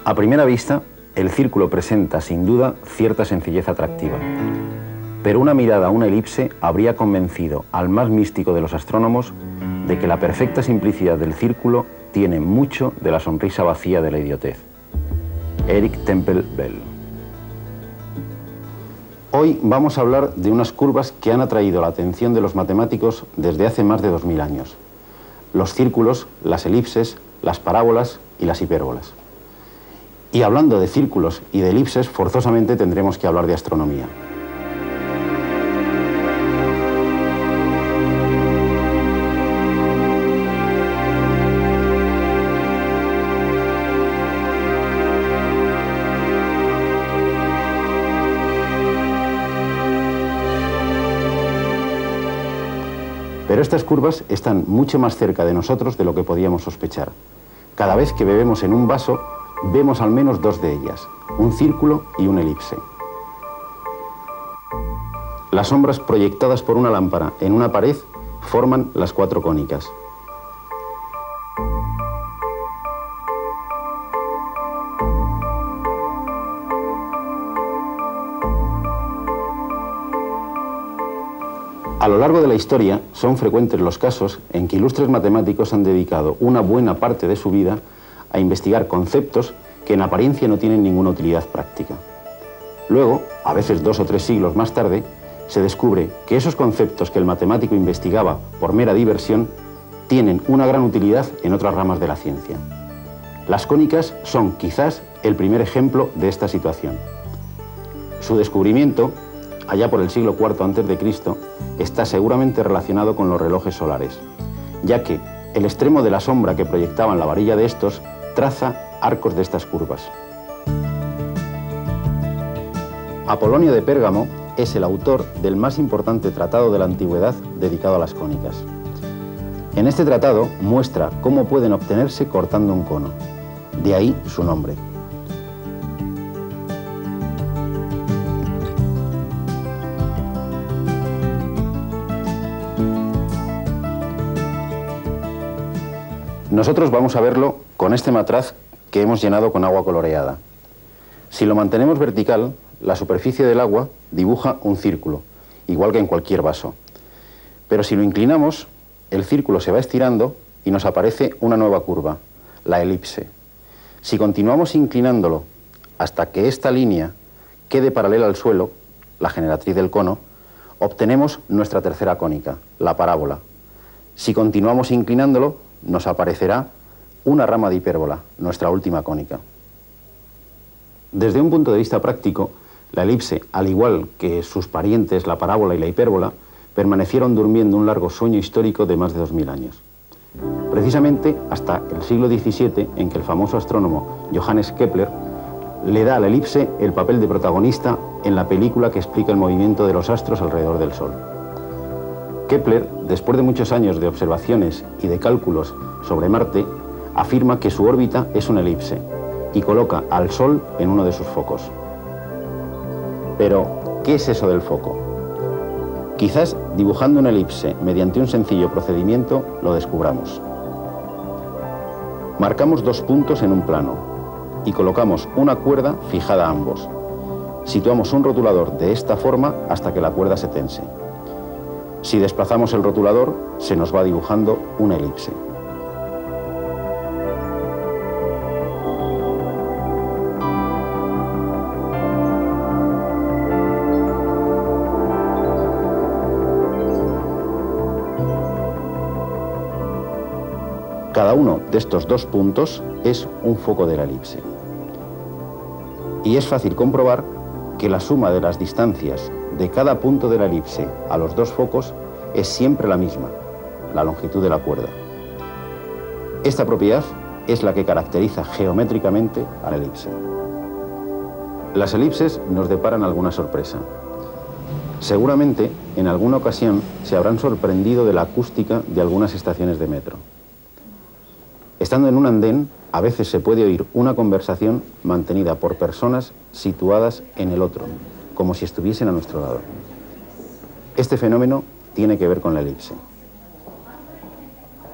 A primera vista, el círculo presenta sin duda cierta sencillez atractiva, pero una mirada a una elipse habría convencido al más místico de los astrónomos de que la perfecta simplicidad del círculo tiene mucho de la sonrisa vacía de la idiotez. Eric Temple Bell. Hoy vamos a hablar de unas curvas que han atraído la atención de los matemáticos desde hace más de 2000 años. Los círculos, las elipses, las parábolas y las hipérbolas. Y hablando de círculos y de elipses, forzosamente tendremos que hablar de astronomía. Pero estas curvas están mucho más cerca de nosotros de lo que podíamos sospechar. Cada vez que bebemos en un vaso, vemos al menos dos de ellas, un círculo y una elipse. Las sombras proyectadas por una lámpara en una pared forman las cuatro cónicas. A lo largo de la historia son frecuentes los casos en que ilustres matemáticos han dedicado una buena parte de su vida a investigar conceptos que en apariencia no tienen ninguna utilidad práctica. Luego, a veces 2 o 3 siglos más tarde, se descubre que esos conceptos que el matemático investigaba por mera diversión tienen una gran utilidad en otras ramas de la ciencia. Las cónicas son quizás el primer ejemplo de esta situación. Su descubrimiento, allá por el siglo IV a.C., está seguramente relacionado con los relojes solares, ya que el extremo de la sombra que proyectaban la varilla de estos traza arcos de estas curvas. Apolonio de Pérgamo es el autor del más importante tratado de la antigüedad dedicado a las cónicas. En este tratado muestra cómo pueden obtenerse cortando un cono, de ahí su nombre. Nosotros vamos a verlo con este matraz que hemos llenado con agua coloreada. Si lo mantenemos vertical, la superficie del agua dibuja un círculo, igual que en cualquier vaso. Pero si lo inclinamos, el círculo se va estirando y nos aparece una nueva curva, la elipse. Si continuamos inclinándolo hasta que esta línea quede paralela al suelo, la generatriz del cono, obtenemos nuestra tercera cónica, la parábola. Si continuamos inclinándolo, nos aparecerá una rama de hipérbola, nuestra última cónica. Desde un punto de vista práctico, la elipse, al igual que sus parientes, la parábola y la hipérbola, permanecieron durmiendo un largo sueño histórico de más de 2000 años. Precisamente hasta el siglo XVII, en que el famoso astrónomo Johannes Kepler le da a la elipse el papel de protagonista en la película que explica el movimiento de los astros alrededor del Sol. Kepler, después de muchos años de observaciones y de cálculos sobre Marte, afirma que su órbita es una elipse y coloca al Sol en uno de sus focos. Pero, ¿qué es eso del foco? Quizás dibujando una elipse mediante un sencillo procedimiento lo descubramos. Marcamos 2 puntos en un plano y colocamos una cuerda fijada a ambos. Situamos un rotulador de esta forma hasta que la cuerda se tense. Si desplazamos el rotulador, se nos va dibujando una elipse. Cada uno de estos 2 puntos es un foco de la elipse. Y es fácil comprobar que la suma de las distancias de cada punto de la elipse a los 2 focos es siempre la misma, la longitud de la cuerda. Esta propiedad es la que caracteriza geométricamente a la elipse. Las elipses nos deparan alguna sorpresa. Seguramente, en alguna ocasión, se habrán sorprendido de la acústica de algunas estaciones de metro. Estando en un andén, a veces se puede oír una conversación mantenida por personas situadas en el otro, como si estuviesen a nuestro lado. Este fenómeno tiene que ver con la elipse.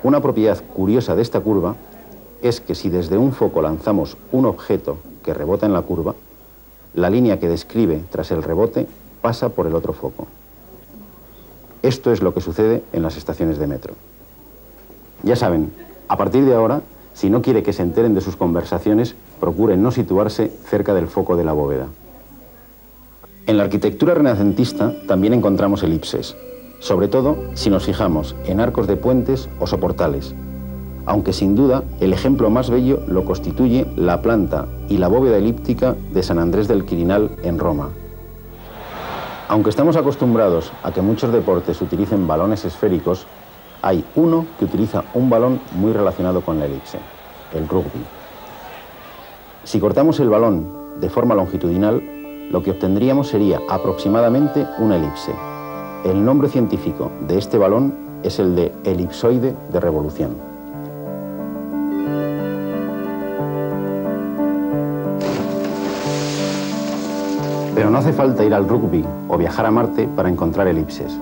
Una propiedad curiosa de esta curva es que si desde un foco lanzamos un objeto que rebota en la curva, la línea que describe tras el rebote pasa por el otro foco. Esto es lo que sucede en las estaciones de metro. Ya saben, a partir de ahora, si no quiere que se enteren de sus conversaciones, procuren no situarse cerca del foco de la bóveda. En la arquitectura renacentista también encontramos elipses, sobre todo si nos fijamos en arcos de puentes o soportales, aunque sin duda el ejemplo más bello lo constituye la planta y la bóveda elíptica de San Andrés del Quirinal en Roma. Aunque estamos acostumbrados a que muchos deportes utilicen balones esféricos, hay uno que utiliza un balón muy relacionado con la elipse, el rugby. Si cortamos el balón de forma longitudinal, lo que obtendríamos sería aproximadamente una elipse. El nombre científico de este balón es el de elipsoide de revolución. Pero no hace falta ir al rugby o viajar a Marte para encontrar elipses.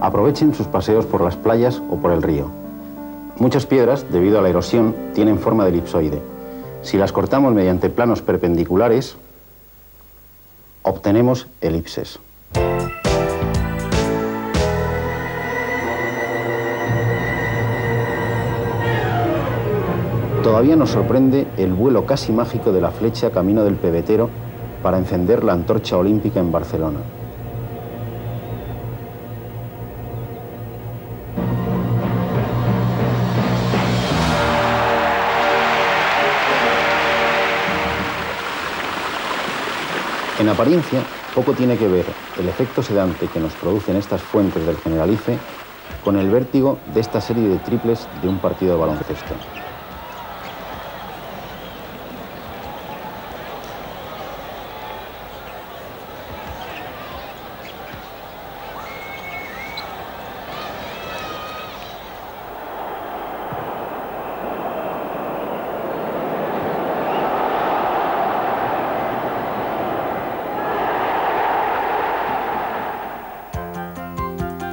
Aprovechen sus paseos por las playas o por el río. Muchas piedras, debido a la erosión, tienen forma de elipsoide. Si las cortamos mediante planos perpendiculares, obtenemos elipses. Todavía nos sorprende el vuelo casi mágico de la flecha camino del pebetero para encender la antorcha olímpica en Barcelona. En apariencia, poco tiene que ver el efecto sedante que nos producen estas fuentes del Generalife con el vértigo de esta serie de triples de un partido de baloncesto.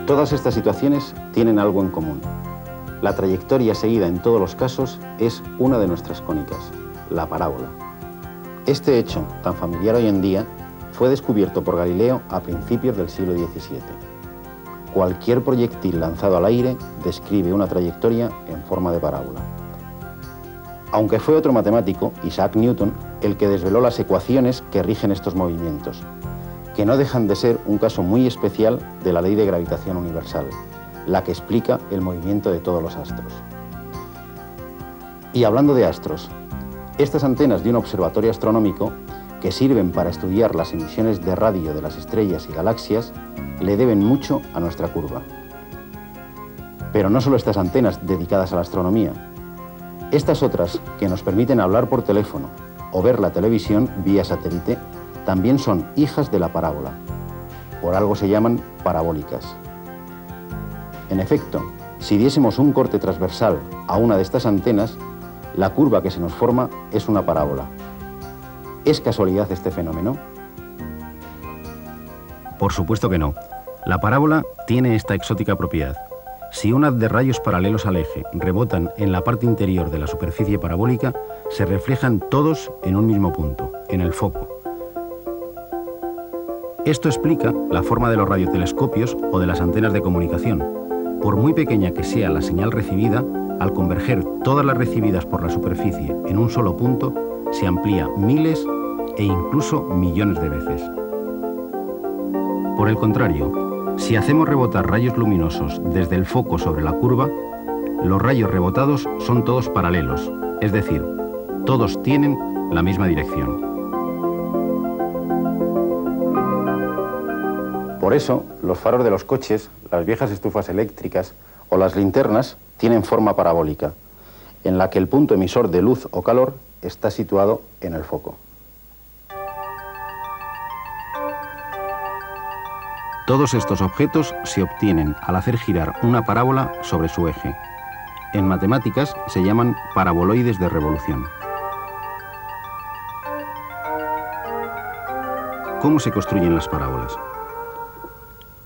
Todas estas situaciones tienen algo en común. La trayectoria seguida en todos los casos es una de nuestras cónicas, la parábola. Este hecho, tan familiar hoy en día, fue descubierto por Galileo a principios del siglo XVII. Cualquier proyectil lanzado al aire describe una trayectoria en forma de parábola. Aunque fue otro matemático, Isaac Newton, el que desveló las ecuaciones que rigen estos movimientos, que no dejan de ser un caso muy especial de la ley de gravitación universal, la que explica el movimiento de todos los astros. Y hablando de astros, estas antenas de un observatorio astronómico, que sirven para estudiar las emisiones de radio de las estrellas y galaxias, le deben mucho a nuestra curva. Pero no solo estas antenas dedicadas a la astronomía, estas otras que nos permiten hablar por teléfono o ver la televisión vía satélite, también son hijas de la parábola. Por algo se llaman parabólicas. En efecto, si diésemos un corte transversal a una de estas antenas, la curva que se nos forma es una parábola. ¿Es casualidad este fenómeno? Por supuesto que no. La parábola tiene esta exótica propiedad. Si un haz de rayos paralelos al eje rebotan en la parte interior de la superficie parabólica, se reflejan todos en un mismo punto, en el foco. Esto explica la forma de los radiotelescopios o de las antenas de comunicación. Por muy pequeña que sea la señal recibida, al converger todas las recibidas por la superficie en un solo punto, se amplía miles e incluso millones de veces. Por el contrario, si hacemos rebotar rayos luminosos desde el foco sobre la curva, los rayos rebotados son todos paralelos, es decir, todos tienen la misma dirección. Por eso, los faros de los coches, las viejas estufas eléctricas o las linternas tienen forma parabólica, en la que el punto emisor de luz o calor está situado en el foco. Todos estos objetos se obtienen al hacer girar una parábola sobre su eje. En matemáticas se llaman paraboloides de revolución. ¿Cómo se construyen las parábolas?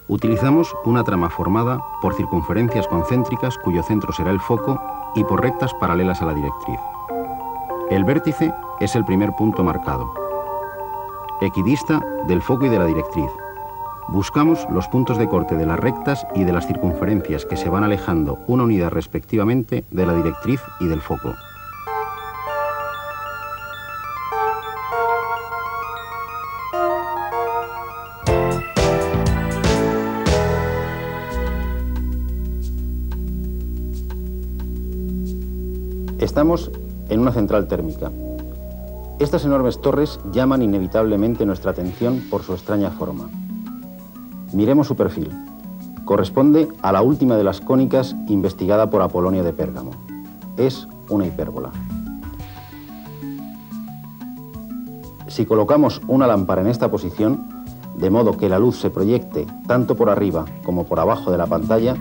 Utilizamos una trama formada por circunferencias concéntricas cuyo centro será el foco y por rectas paralelas a la directriz. El vértice es el primer punto marcado, equidista del foco y de la directriz. Buscamos los puntos de corte de las rectas y de las circunferencias que se van alejando una unidad respectivamente de la directriz y del foco. Estamos en una central térmica. Estas enormes torres llaman inevitablemente nuestra atención por su extraña forma. Miremos su perfil. Corresponde a la última de las cónicas investigada por Apolonio de Pérgamo. Es una hipérbola. Si colocamos una lámpara en esta posición, de modo que la luz se proyecte tanto por arriba como por abajo de la pantalla,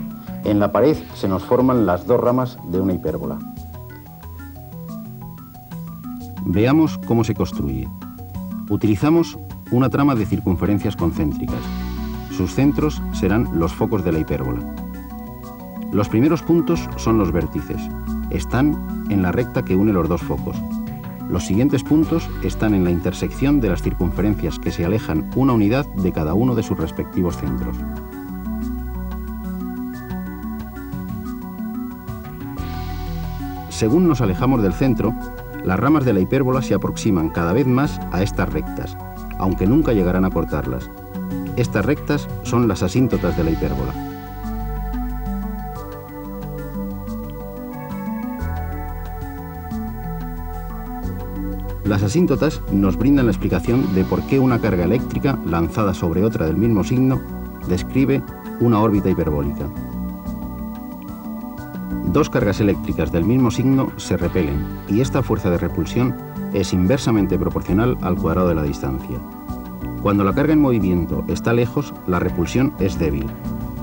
en la pared se nos forman las dos ramas de una hipérbola. Veamos cómo se construye. Utilizamos una trama de circunferencias concéntricas. Sus centros serán los focos de la hipérbola. Los primeros puntos son los vértices. Están en la recta que une los dos focos. Los siguientes puntos están en la intersección de las circunferencias que se alejan una unidad de cada uno de sus respectivos centros. Según nos alejamos del centro, las ramas de la hipérbola se aproximan cada vez más a estas rectas, aunque nunca llegarán a cortarlas. Estas rectas son las asíntotas de la hipérbola. Las asíntotas nos brindan la explicación de por qué una carga eléctrica lanzada sobre otra del mismo signo describe una órbita hiperbólica. Dos cargas eléctricas del mismo signo se repelen y esta fuerza de repulsión es inversamente proporcional al cuadrado de la distancia. Cuando la carga en movimiento está lejos, la repulsión es débil.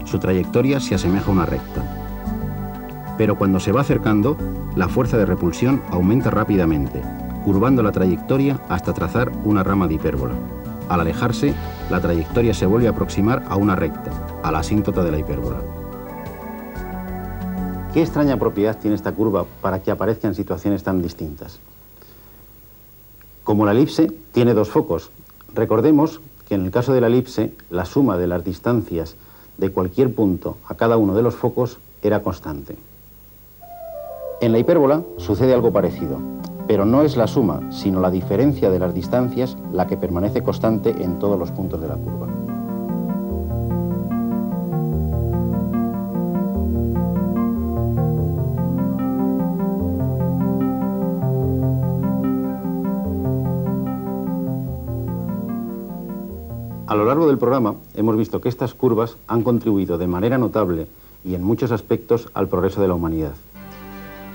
Su trayectoria se asemeja a una recta. Pero cuando se va acercando, la fuerza de repulsión aumenta rápidamente, curvando la trayectoria hasta trazar una rama de hipérbola. Al alejarse, la trayectoria se vuelve a aproximar a una recta, a la asíntota de la hipérbola. ¿Qué extraña propiedad tiene esta curva para que aparezca en situaciones tan distintas? Como la elipse, tiene dos focos. Recordemos que en el caso de la elipse, la suma de las distancias de cualquier punto a cada uno de los focos era constante. En la hipérbola sucede algo parecido, pero no es la suma, sino la diferencia de las distancias la que permanece constante en todos los puntos de la curva. A lo largo del programa hemos visto que estas curvas han contribuido de manera notable y en muchos aspectos al progreso de la humanidad.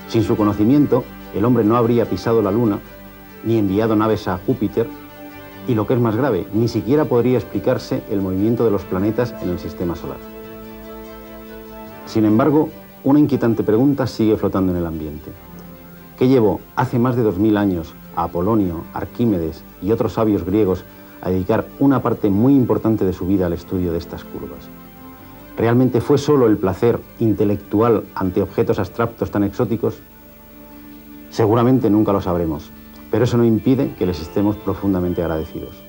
Sin su conocimiento, el hombre no habría pisado la Luna, ni enviado naves a Júpiter, y lo que es más grave, ni siquiera podría explicarse el movimiento de los planetas en el sistema solar. Sin embargo, una inquietante pregunta sigue flotando en el ambiente. ¿Qué llevó hace más de 2000 años a Apolonio, Arquímedes y otros sabios griegos a dedicar una parte muy importante de su vida al estudio de estas curvas? ¿Realmente fue solo el placer intelectual ante objetos abstractos tan exóticos? Seguramente nunca lo sabremos, pero eso no impide que les estemos profundamente agradecidos.